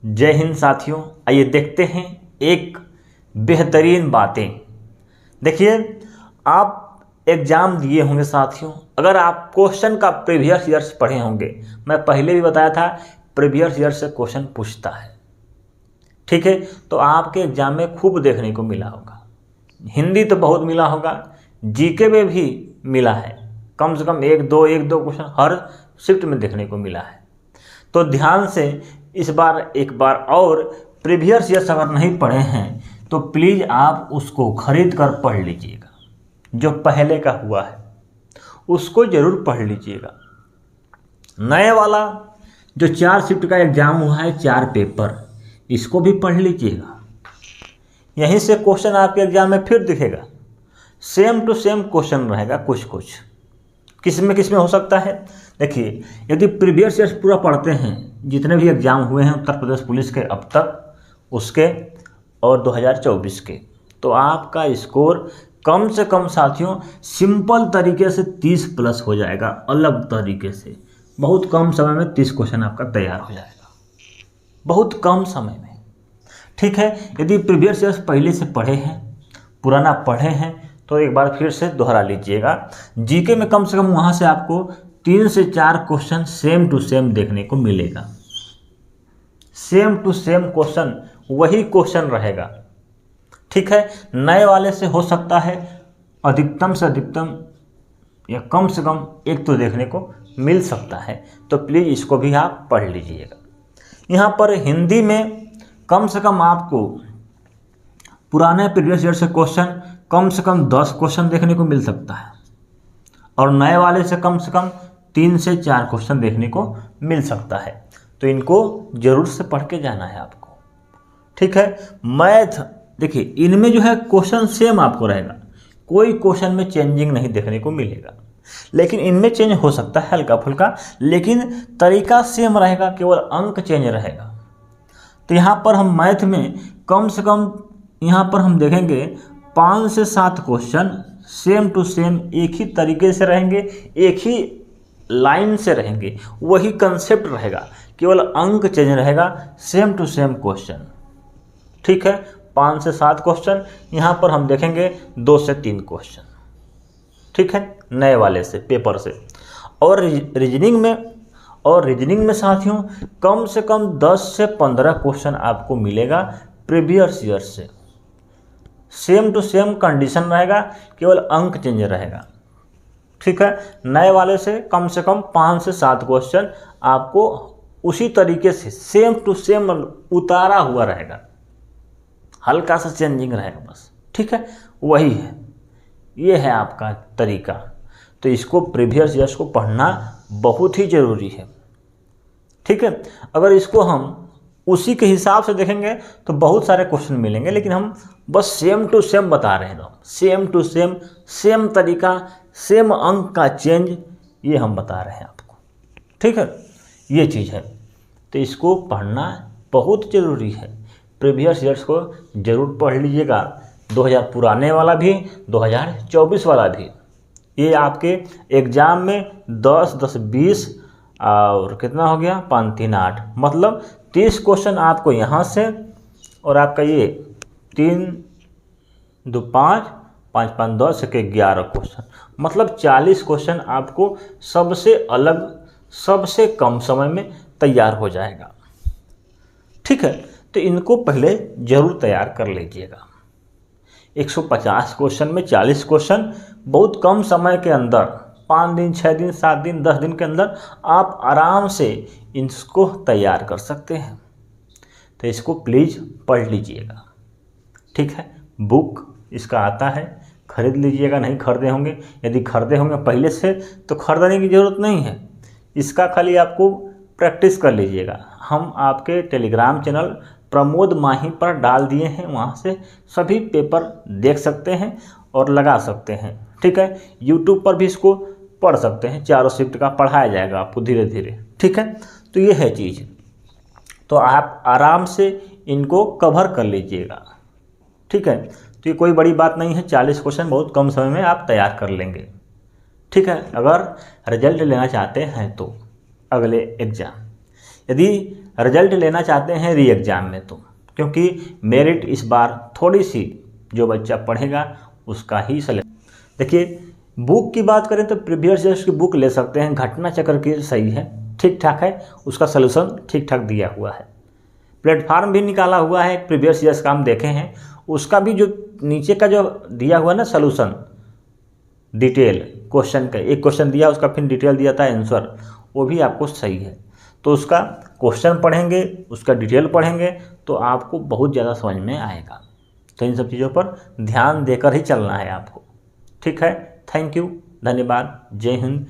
जय हिंद साथियों, आइए देखते हैं एक बेहतरीन बातें। देखिए, आप एग्ज़ाम दिए होंगे साथियों। अगर आप क्वेश्चन का प्रीवियस ईयर्स पढ़े होंगे, मैं पहले भी बताया था प्रीवियस ईयर से क्वेश्चन पूछता है, ठीक है। तो आपके एग्ज़ाम में खूब देखने को मिला होगा। हिंदी तो बहुत मिला होगा, जीके में भी मिला है, कम से कम एक दो क्वेश्चन हर शिफ्ट में देखने को मिला है। तो ध्यान से इस बार एक बार और प्रीवियस ईयर्स अगर नहीं पढ़े हैं तो प्लीज़ आप उसको खरीद कर पढ़ लीजिएगा। जो पहले का हुआ है उसको ज़रूर पढ़ लीजिएगा। नए वाला जो 4 शिफ्ट का एग्ज़ाम हुआ है, 4 पेपर, इसको भी पढ़ लीजिएगा। यहीं से क्वेश्चन आपके एग्ज़ाम में फिर दिखेगा, सेम टू सेम क्वेश्चन रहेगा। कुछ किस में हो सकता है। देखिए, यदि प्रीवियस ईयर्स पूरा पढ़ते हैं, जितने भी एग्ज़ाम हुए हैं उत्तर प्रदेश पुलिस के अब तक, उसके और 2024 के, तो आपका स्कोर कम से कम साथियों सिंपल तरीके से 30 प्लस हो जाएगा। अलग तरीके से बहुत कम समय में 30 क्वेश्चन आपका तैयार हो जाएगा, बहुत कम समय में, ठीक है। यदि प्रीवियस ईयर्स पहले से पढ़े हैं, पुराना पढ़े हैं, तो एक बार फिर से दोहरा लीजिएगा। जीके में कम से कम वहाँ से आपको 3 से 4 क्वेश्चन सेम टू सेम देखने को मिलेगा। सेम टू सेम क्वेश्चन, वही क्वेश्चन रहेगा, ठीक है। नए वाले से हो सकता है अधिकतम से अधिकतम या कम से कम एक तो देखने को मिल सकता है। तो प्लीज़ इसको भी आप पढ़ लीजिएगा। यहाँ पर हिंदी में कम से कम आपको पुराने प्रीवियस ईयर से क्वेश्चन कम से कम 10 क्वेश्चन देखने को मिल सकता है, और नए वाले से कम 3 से 4 क्वेश्चन देखने को मिल सकता है। तो इनको जरूर से पढ़ के जाना है आपको, ठीक है। मैथ, देखिए इनमें जो है क्वेश्चन सेम आपको रहेगा, कोई क्वेश्चन में चेंजिंग नहीं देखने को मिलेगा, लेकिन इनमें चेंज हो सकता है हल्का फुल्का, लेकिन तरीका सेम रहेगा, केवल अंक चेंज रहेगा। तो यहाँ पर हम मैथ में कम से कम यहाँ पर हम देखेंगे 5 से 7 क्वेश्चन सेम टू सेम एक ही तरीके से रहेंगे, एक ही लाइन से रहेंगे, वही कंसेप्ट रहेगा, केवल अंक चेंज रहेगा, सेम टू सेम क्वेश्चन, ठीक है। 5 से 7 क्वेश्चन यहाँ पर हम देखेंगे 2 से 3 क्वेश्चन, ठीक है, नए वाले से पेपर से। और रीजनिंग में साथियों कम से कम 10 से 15 क्वेश्चन आपको मिलेगा प्रीवियस ईयर से। सेम टू सेम कंडीशन रहेगा, केवल अंक चेंज रहेगा, ठीक है। नए वाले से कम 5 से 7 क्वेश्चन आपको उसी तरीके से सेम टू सेम उतारा हुआ रहेगा, हल्का सा चेंजिंग रहेगा बस, ठीक है। वही है, ये है आपका तरीका। तो इसको प्रीवियस ईयर्स को पढ़ना बहुत ही ज़रूरी है, ठीक है। अगर इसको हम उसी के हिसाब से देखेंगे तो बहुत सारे क्वेश्चन मिलेंगे, लेकिन हम बस सेम टू सेम बता रहे हैं, सेम टू सेम, सेम तरीका, सेम अंक का चेंज, ये हम बता रहे हैं आपको, ठीक है। ये चीज़ है, तो इसको पढ़ना बहुत ज़रूरी है। प्रीवियस ईयर्स को ज़रूर पढ़ लीजिएगा, 2000 पुराने वाला भी, 2024 वाला भी। ये आपके एग्ज़ाम में 10, 10, 20 और कितना हो गया, 5, 3, 8, मतलब 30 क्वेश्चन आपको यहाँ से, और आपका ये 3, 2, 5, 5, 5, 10 के 11 क्वेश्चन, मतलब 40 क्वेश्चन आपको सबसे अलग, सबसे कम समय में तैयार हो जाएगा, ठीक है। तो इनको पहले ज़रूर तैयार कर लीजिएगा। 150 क्वेश्चन में 40 क्वेश्चन बहुत कम समय के अंदर, 5 दिन, 6 दिन, 7 दिन, 10 दिन के अंदर आप आराम से इसको तैयार कर सकते हैं। तो इसको प्लीज़ पढ़ लीजिएगा, ठीक है। बुक इसका आता है, खरीद लीजिएगा। नहीं खरीदे होंगे, यदि खरीदे होंगे पहले से तो खरीदने की ज़रूरत नहीं है, इसका खाली आपको प्रैक्टिस कर लीजिएगा। हम आपके टेलीग्राम चैनल प्रमोद माही पर डाल दिए हैं, वहाँ से सभी पेपर देख सकते हैं और लगा सकते हैं, ठीक है। यूट्यूब पर भी इसको पढ़ सकते हैं, 4 शिफ्ट का पढ़ाया जाएगा आपको धीरे धीरे, ठीक है। तो ये है चीज़, तो आप आराम से इनको कवर कर लीजिएगा, ठीक है। तो ये कोई बड़ी बात नहीं है, 40 क्वेश्चन बहुत कम समय में आप तैयार कर लेंगे, ठीक है। अगर रिजल्ट लेना चाहते हैं तो अगले एग्ज़ाम, यदि रिजल्ट लेना चाहते हैं री एग्ज़ाम में तो, क्योंकि मेरिट इस बार थोड़ी सी जो बच्चा पढ़ेगा उसका ही सिलेक्शन। देखिए बुक की बात करें तो प्रीवियस ईयर्स की बुक ले सकते हैं, घटना चक्र की सही है, ठीक ठाक है, उसका सलूशन ठीक ठाक दिया हुआ है। प्लेटफार्म भी निकाला हुआ है, प्रीवियस ईयर्स का हम देखे हैं, उसका भी जो नीचे का जो दिया हुआ ना सलूशन डिटेल क्वेश्चन का, एक क्वेश्चन दिया उसका फिर डिटेल दिया था आंसर, वो भी आपको सही है। तो उसका क्वेश्चन पढ़ेंगे, उसका डिटेल पढ़ेंगे तो आपको बहुत ज़्यादा समझ में आएगा। तो इन सब चीज़ों पर ध्यान देकर ही चलना है आपको। ठीक है, थैंक यू, धन्यवाद, जय हिंद।